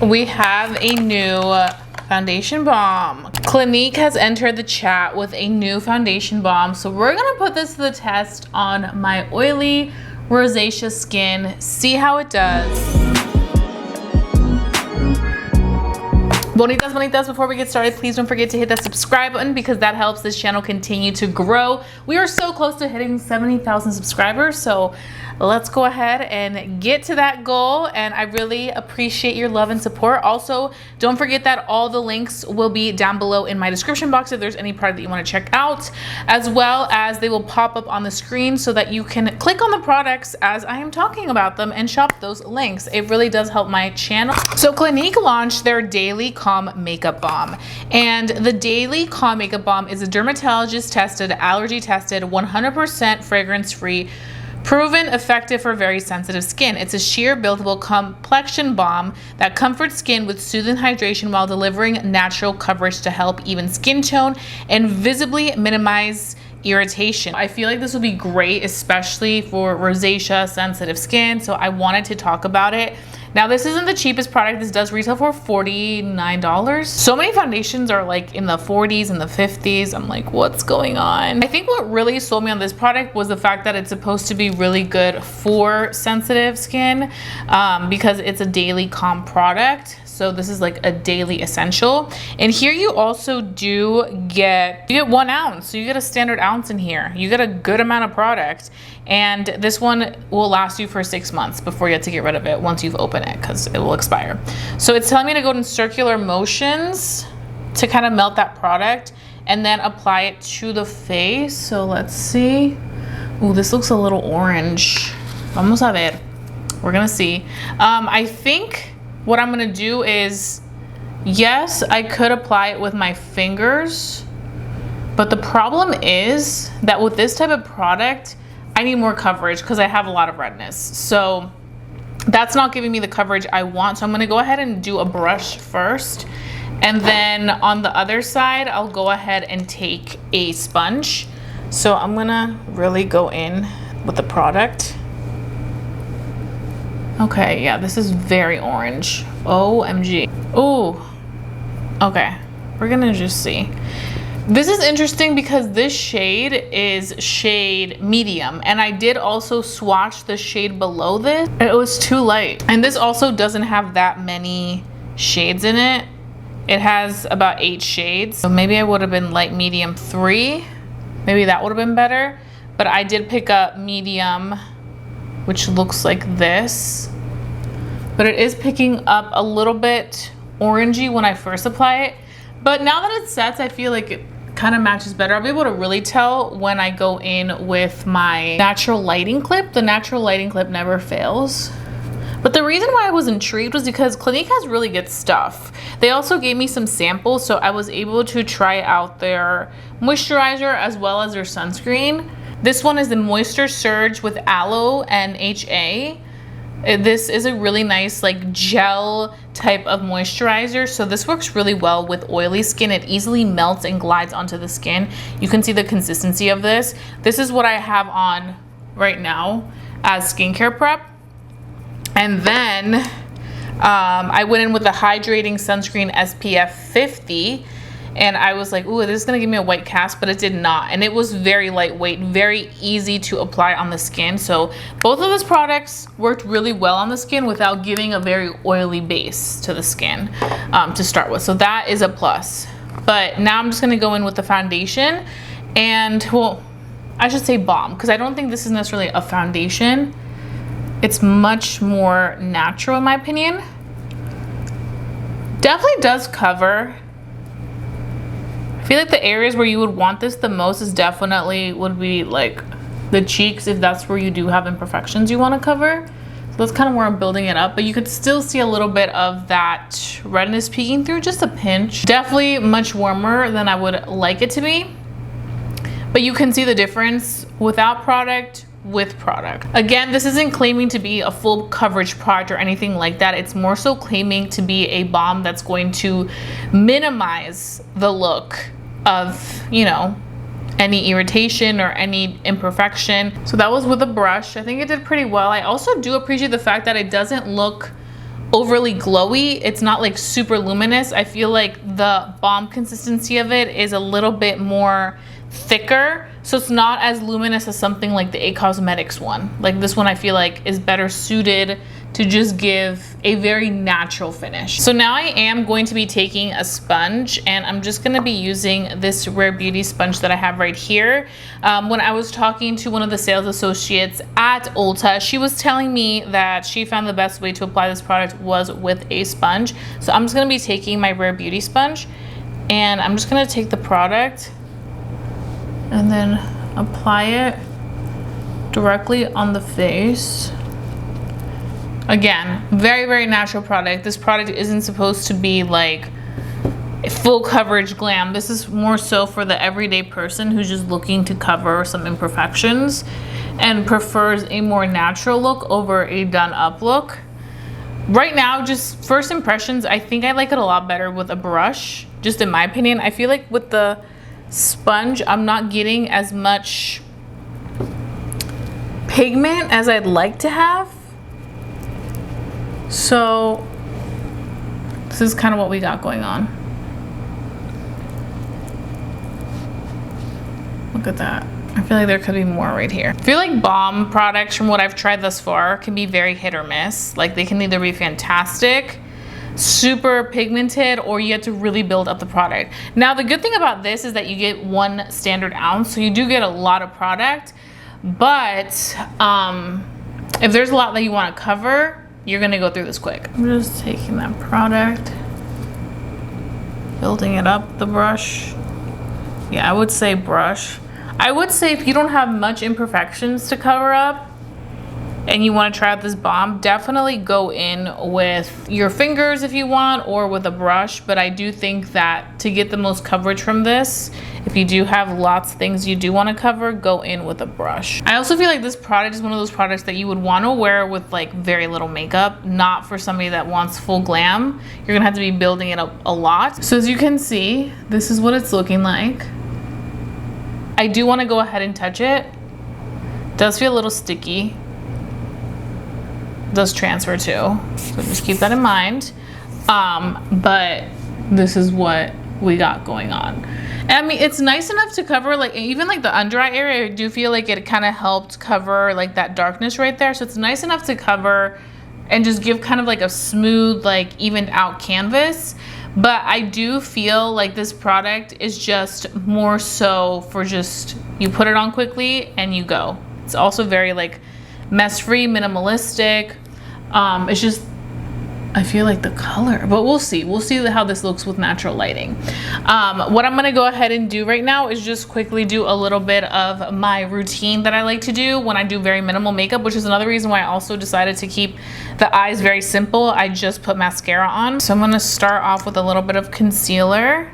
We have a new foundation balm. Clinique has entered the chat with a new foundation balm. So we're gonna put this to the test on my oily rosacea skin, see how it does. Bonitas, before we get started, please don't forget to hit that subscribe button because that helps this channel continue to grow. We are so close to hitting 70,000 subscribers, so let's go ahead and get to that goal, and I really appreciate your love and support. Also, don't forget that all the links will be down below in my description box if there's any product that you want to check out, as well as they will pop up on the screen so that you can click on the products as I am talking about them and shop those links. It really does help my channel. So Clinique launched their Daily Calm Makeup Balm, and the Daily Calm Makeup Balm is a dermatologist tested, allergy tested, 100% fragrance free, proven effective for very sensitive skin. It's a sheer buildable complexion balm that comforts skin with soothing hydration while delivering natural coverage to help even skin tone and visibly minimize irritation. I feel like this would be great, especially for rosacea sensitive skin, so I wanted to talk about it. Now, this isn't the cheapest product. This does retail for $49. So many foundations are like in the 40s and the 50s. I'm like, what's going on? I think what really sold me on this product was the fact that it's supposed to be really good for sensitive skin because it's a daily calm product. So this is like a daily essential. And here you also do get, you get 1 ounce. So you get a standard ounce in here. You get a good amount of product. And this one will last you for 6 months before you have to get rid of it once you've opened it because it will expire. So it's telling me to go in circular motions to kind of melt that product and then apply it to the face. So let's see. Ooh, this looks a little orange. Vamos a ver. We're gonna see. I think what I'm gonna do is, yes, I could apply it with my fingers, but the problem is that with this type of product, I need more coverage because I have a lot of redness. So that's not giving me the coverage I want. So I'm gonna go ahead and do a brush first. And then on the other side, I'll go ahead and take a sponge. So I'm gonna really go in with the product. Okay, yeah, this is very orange. OMG. Ooh. Okay, we're gonna just see. This is interesting because this shade is shade medium, and I did also swatch the shade below this. It was too light. And this also doesn't have that many shades in it. It has about 8 shades. So maybe I would have been light medium 3. Maybe that would have been better. But I did pick up medium, which looks like this, but it is picking up a little bit orangey when I first apply it. But now that it sets, I feel like it kind of matches better. I'll be able to really tell when I go in with my natural lighting clip. The natural lighting clip never fails. But the reason why I was intrigued was because Clinique has really good stuff. They also gave me some samples, so I was able to try out their moisturizer as well as their sunscreen. This one is the Moisture Surge with Aloe and HA. This is a really nice like gel type of moisturizer. So this works really well with oily skin. It easily melts and glides onto the skin. You can see the consistency of this. This is what I have on right now as skincare prep. And then I went in with the hydrating sunscreen SPF 50. And I was like, ooh, this is gonna give me a white cast, but it did not. And it was very lightweight, very easy to apply on the skin. So both of those products worked really well on the skin without giving a very oily base to the skin to start with. So that is a plus. But now I'm just gonna go in with the foundation and, well, I should say balm, because I don't think this is necessarily a foundation. It's much more natural in my opinion. Definitely does cover. I feel like the areas where you would want this the most is definitely would be like the cheeks, if that's where you do have imperfections you want to cover. So that's kind of where I'm building it up, but you could still see a little bit of that redness peeking through, just a pinch. Definitely much warmer than I would like it to be, but you can see the difference without product, with product. Again, this isn't claiming to be a full coverage product or anything like that. It's more so claiming to be a balm that's going to minimize the look of, you know, any irritation or any imperfection. So that was with a brush. I think it did pretty well. I also do appreciate the fact that it doesn't look overly glowy. It's not like super luminous. I feel like the balm consistency of it is a little bit more thicker, so it's not as luminous as something like the A Cosmetics one. Like this one I feel like is better suited to just give a very natural finish. So now I am going to be taking a sponge, and I'm just gonna be using this Rare Beauty sponge that I have right here. When I was talking to one of the sales associates at Ulta, she was telling me that she found the best way to apply this product was with a sponge. So I'm just gonna be taking my Rare Beauty sponge, and I'm just gonna take the product and then apply it directly on the face. Again, very, very natural product. This product isn't supposed to be like a full coverage glam. This is more so for the everyday person who's just looking to cover some imperfections and prefers a more natural look over a done up look. Right now, just first impressions, I think I like it a lot better with a brush, just in my opinion. I feel like with the sponge, I'm not getting as much pigment as I'd like to have. So this is kind of what we got going on. Look at that. I feel like there could be more right here. I feel like balm products, from what I've tried thus far, can be very hit or miss. Like they can either be fantastic, super pigmented, or you have to really build up the product. Now the good thing about this is that you get 1 standard ounce, so you do get a lot of product. But if there's a lot that you want to cover, you're gonna go through this quick. I'm just taking that product, building it up with the brush. Yeah, I would say brush. I would say if you don't have much imperfections to cover up and you want to try out this balm, definitely go in with your fingers if you want, or with a brush. But I do think that to get the most coverage from this, if you do have lots of things you do want to cover, go in with a brush. I also feel like this product is one of those products that you would want to wear with like very little makeup, not for somebody that wants full glam. You're gonna have to be building it up a lot. So as you can see, this is what it's looking like. I do want to go ahead and touch it. It does feel a little sticky. Does transfer too, so just keep that in mind. But this is what we got going on. And I mean, it's nice enough to cover, like even like the under eye area. I do feel like it kind of helped cover like that darkness right there, so it's nice enough to cover and just give kind of like a smooth, like evened out canvas. But I do feel like this product is just more so for just, you put it on quickly and you go. It's also very like mess-free, minimalistic. It's just, I feel like the color, but we'll see how this looks with natural lighting. What I'm gonna go ahead and do right now is just quickly do a little bit of my routine that I like to do when I do very minimal makeup, which is another reason why I also decided to keep the eyes very simple. I just put mascara on. So I'm gonna start off with a little bit of concealer.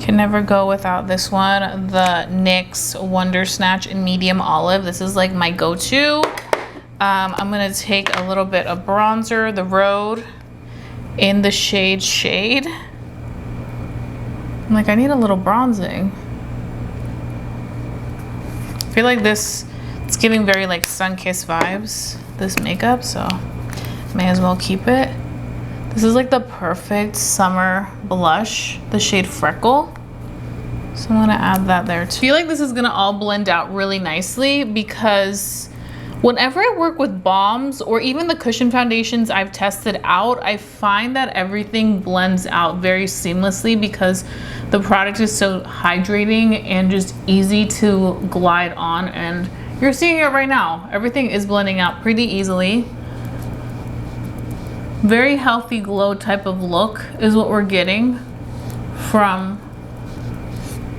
Can never go without this one, the NYX Wonder Snatch in Medium Olive. This is like my go-to. I'm gonna take a little bit of bronzer, the Road, in the shade. I'm like, I need a little bronzing. I feel like this, it's giving very like sun-kissed vibes, this makeup, so may as well keep it. This is like the perfect summer blush, the shade Freckle. So I'm gonna add that there too. I feel like this is gonna all blend out really nicely, because whenever I work with balms or even the cushion foundations I've tested out, I find that everything blends out very seamlessly because the product is so hydrating and just easy to glide on. And you're seeing it right now. Everything is blending out pretty easily. Very healthy glow type of look is what we're getting from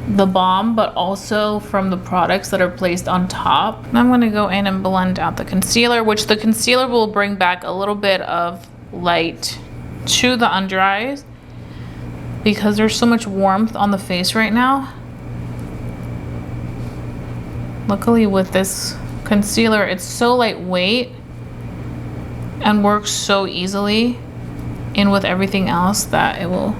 the balm, but also from the products that are placed on top. And I'm gonna go in and blend out the concealer, which the concealer will bring back a little bit of light to the under eyes because there's so much warmth on the face right now. Luckily with this concealer, it's so lightweight and works so easily in with everything else that it will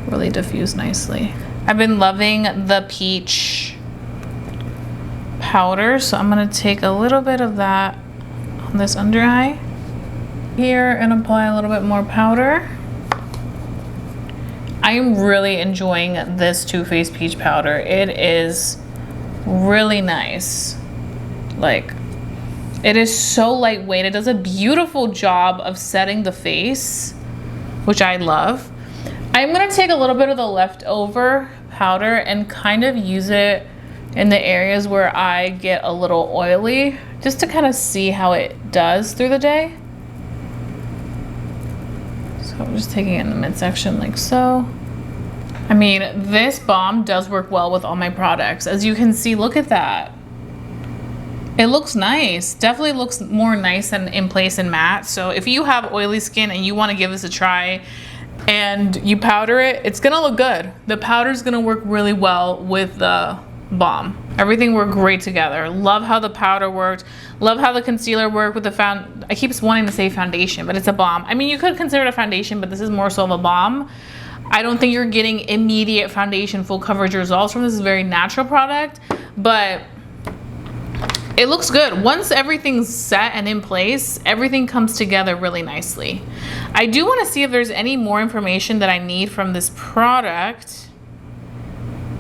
really diffuse nicely. I've been loving the peach powder, so I'm gonna take a little bit of that on this under eye. here and apply a little bit more powder. I am really enjoying this Too Faced Peach Powder. It is really nice. Like, it is so lightweight. It does a beautiful job of setting the face, which I love. I'm gonna take a little bit of the leftover powder and kind of use it in the areas where I get a little oily, just to kind of see how it does through the day. So I'm just taking it in the midsection like so. I mean, this balm does work well with all my products. As you can see, look at that. It looks nice. Definitely looks more nice and in place and matte. So if you have oily skin and you want to give this a try and you powder it, it's gonna look good. The powder's gonna work really well with the balm. Everything worked great together. Love how the powder worked. Love how the concealer worked with the I keep wanting to say foundation, but it's a balm. I mean, you could consider it a foundation, but this is more so of a balm. I don't think you're getting immediate foundation full coverage results from this. Is a very natural product, but it looks good. Once everything's set and in place, everything comes together really nicely. I do want to see if there's any more information that I need from this product.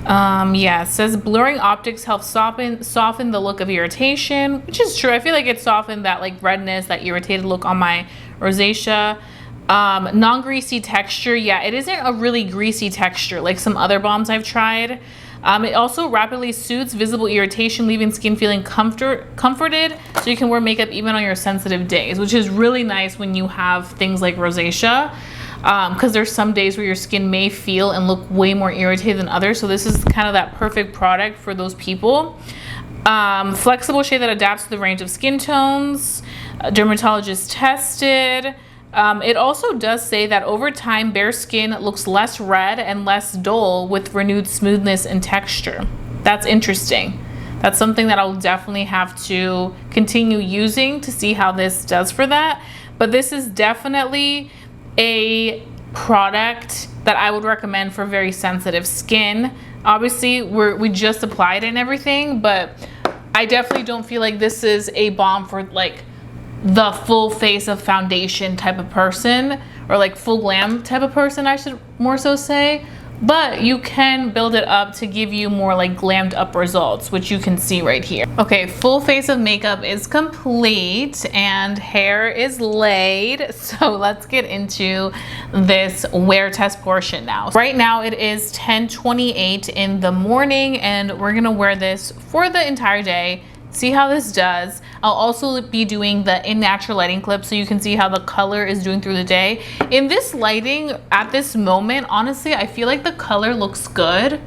Yeah, it says blurring optics helps soften the look of irritation, which is true. I feel like it softened that like redness, that irritated look on my rosacea. Non-greasy texture. Yeah, it isn't a really greasy texture like some other balms I've tried. It also rapidly soothes visible irritation, leaving skin feeling comforted, so you can wear makeup even on your sensitive days, which is really nice when you have things like rosacea, because there's some days where your skin may feel and look way more irritated than others. So this is kind of that perfect product for those people. Flexible shade that adapts to the range of skin tones. Dermatologist tested. It also does say that over time, bare skin looks less red and less dull with renewed smoothness and texture. That's interesting. That's something that I'll definitely have to continue using to see how this does for that. But this is definitely a product that I would recommend for very sensitive skin. Obviously, we just applied it and everything, but I definitely don't feel like this is a balm for like the full face of foundation type of person, or like full glam type of person, I should more so say. But you can build it up to give you more like glammed up results, which you can see right here. Okay, full face of makeup is complete and hair is laid. So let's get into this wear test portion now. Right now it is 10:28 in the morning and we're gonna wear this for the entire day. See how this does. I'll also be doing the in natural lighting clip so you can see how the color is doing through the day. In this lighting at this moment, honestly, I feel like the color looks good.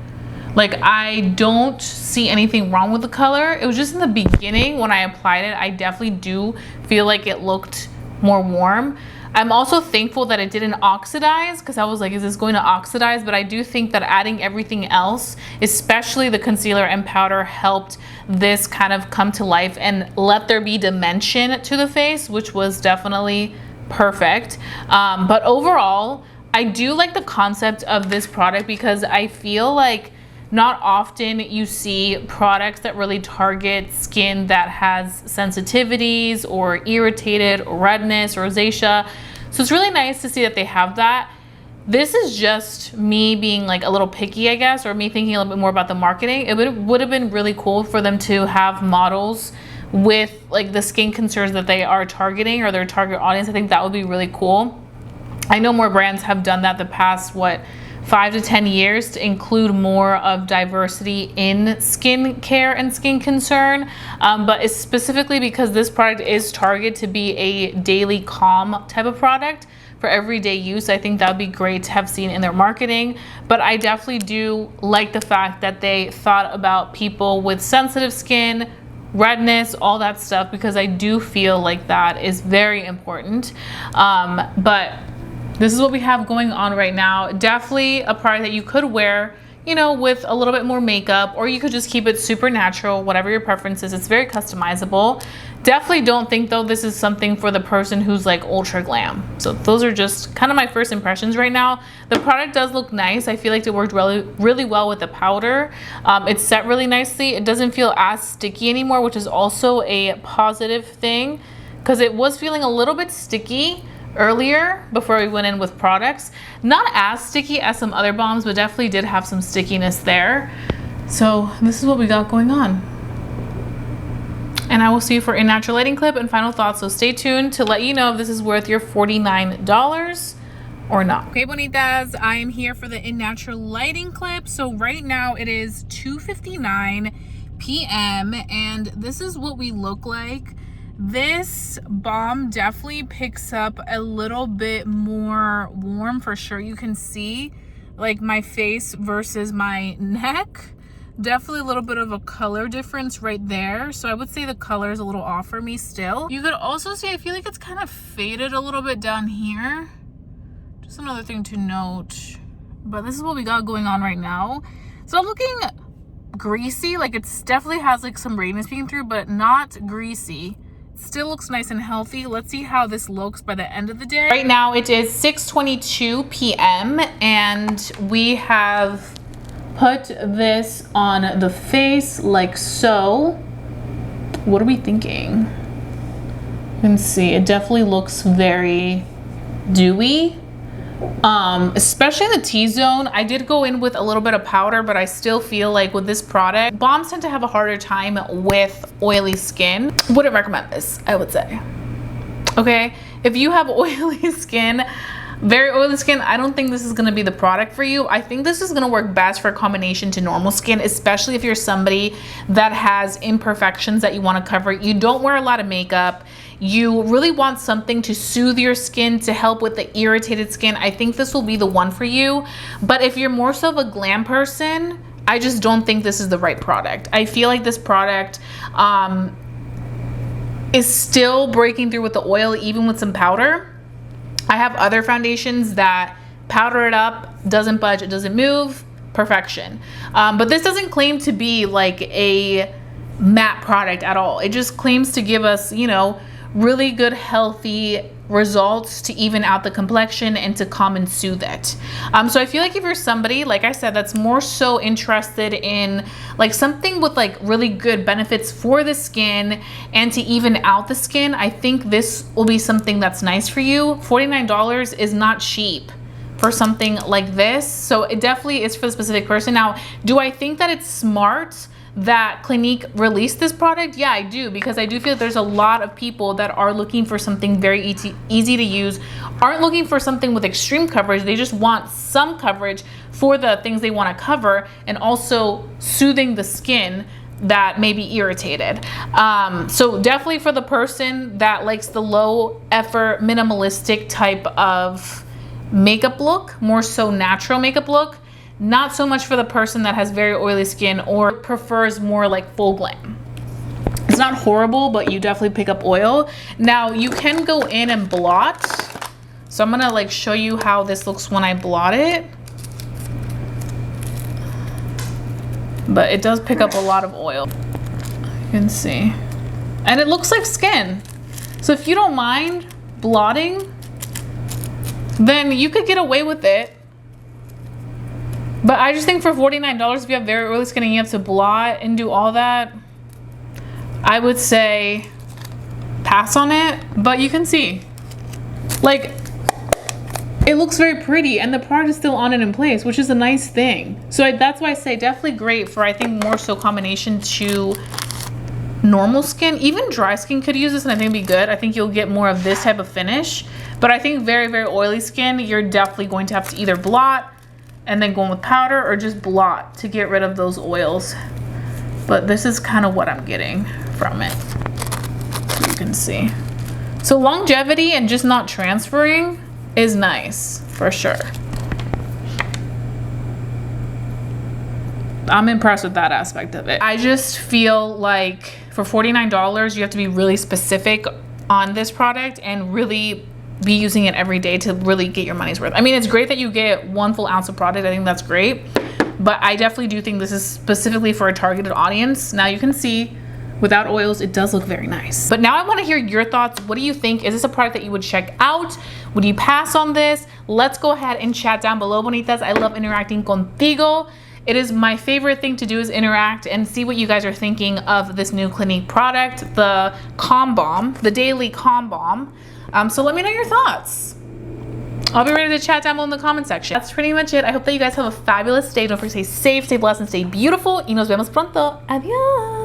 Like I don't see anything wrong with the color. It was just in the beginning when I applied it, I definitely do feel like it looked more warm. I'm also thankful that it didn't oxidize, because I was like, is this going to oxidize? But I do think that adding everything else, especially the concealer and powder, helped this kind of come to life and let there be dimension to the face, which was definitely perfect. But overall, I do like the concept of this product because I feel like not often you see products that really target skin that has sensitivities or irritated redness or rosacea. So it's really nice to see that they have that. This is just me being like a little picky, I guess, or me thinking a little bit more about the marketing. It would have been really cool for them to have models with like the skin concerns that they are targeting or their target audience. I think that would be really cool. I know more brands have done that the past, 5 to 10 years, to include more of diversity in skin care and skin concern. But it's specifically because this product is targeted to be a daily calm type of product for everyday use. I think that would be great to have seen in their marketing. But I definitely do like the fact that they thought about people with sensitive skin, redness, all that stuff, because I do feel like that is very important. But this is what we have going on right now. Definitely a product that you could wear, you know, with a little bit more makeup, or you could just keep it super natural, whatever your preference is. It's very customizable. Definitely don't think though this is something for the person who's like ultra glam. So those are just kind of my first impressions right now. The product does look nice. I feel like it worked really well with the powder. It's set really nicely. It doesn't feel as sticky anymore, which is also a positive thing. because it was feeling a little bit sticky earlier before we went in with products. Not as sticky as some other balms, but definitely did have some stickiness there. So this is what we got going on. And I will see you for a natural lighting clip and final thoughts. So stay tuned to let you know if this is worth your $49 or not. Okay, bonitas, I am here for the in natural lighting clip. So right now it is 2:59 p.m. and this is what we look like. This balm definitely picks up a little bit more warm for sure. You can see like my face versus my neck. Definitely a little bit of a color difference right there. So I would say the color is a little off for me still. You could also see, I feel like it's kind of faded a little bit down here. Just another thing to note. But this is what we got going on right now. So I'm looking greasy, like it's definitely has like some radiance peeking through, but not greasy. Still looks nice and healthy. Let's see how this looks by the end of the day. Right now it is 6:22 p.m. and we have put this on the face like so. What are we thinking? You can see it definitely looks very dewy, especially in the T-zone. I did go in with a little bit of powder, but I still feel like with this product, balms tend to have a harder time with oily skin. Wouldn't recommend this, I would say. Okay, if you have oily skin, very oily skin, I don't think this is gonna be the product for you. I think this is gonna work best for a combination to normal skin, especially if you're somebody that has imperfections that you wanna cover. You don't wear a lot of makeup. You really want something to soothe your skin, to help with the irritated skin. I think this will be the one for you. But if you're more so of a glam person, I just don't think this is the right product. I feel like this product is still breaking through with the oil, even with some powder. I have other foundations that powder it up, doesn't budge, it doesn't move, perfection. But this doesn't claim to be like a matte product at all. It just claims to give us, you know, really good healthy results to even out the complexion and to calm and soothe it. So I feel like if you're somebody, like I said, that's more so interested in like something with like really good benefits for the skin and to even out the skin, I think this will be something that's nice for you. $49 is not cheap for something like this. So it definitely is for the specific person. Now, do I think that it's smart that Clinique released this product? Yeah, I do, because I do feel there's a lot of people that are looking for something very easy to use, aren't looking for something with extreme coverage. They just want some coverage for the things they want to cover and also soothing the skin that may be irritated. So definitely for the person that likes the low effort, minimalistic type of makeup look, more so natural makeup look. Not so much for the person that has very oily skin or prefers more like full glam. It's not horrible, but you definitely pick up oil. Now you can go in and blot. So I'm gonna like show you how this looks when I blot it. But it does pick up a lot of oil. You can see. And it looks like skin. So if you don't mind blotting, then you could get away with it. But I just think for $49, if you have very oily skin and you have to blot and do all that, I would say pass on it. But you can see, like, it looks very pretty and the product is still on and in place, which is a nice thing. So that's why I say definitely great for, I think, more so combination to normal skin. Even dry skin could use this and I think it'd be good. I think you'll get more of this type of finish. But I think very, very oily skin, you're definitely going to have to either blot and then go in with powder or just blot to get rid of those oils. But this is kind of what I'm getting from it. You can see. So longevity and just not transferring is nice for sure. I'm impressed with that aspect of it. I just feel like for $49, you have to be really specific on this product and really be using it every day to really get your money's worth. I mean, it's great that you get 1 full ounce of product. I think that's great. But I definitely do think this is specifically for a targeted audience. Now you can see without oils, it does look very nice. But now I want to hear your thoughts. What do you think? Is this a product that you would check out? Would you pass on this? Let's go ahead and chat down below, bonitas. I love interacting contigo. It is my favorite thing to do is interact and see what you guys are thinking of this new Clinique product, the Calm Balm, the Daily Calm Balm. So let me know your thoughts. I'll be ready to chat down below in the comment section. That's pretty much it. I hope that you guys have a fabulous day. Don't forget to stay safe, stay blessed, and stay beautiful. Y nos vemos pronto. Adios.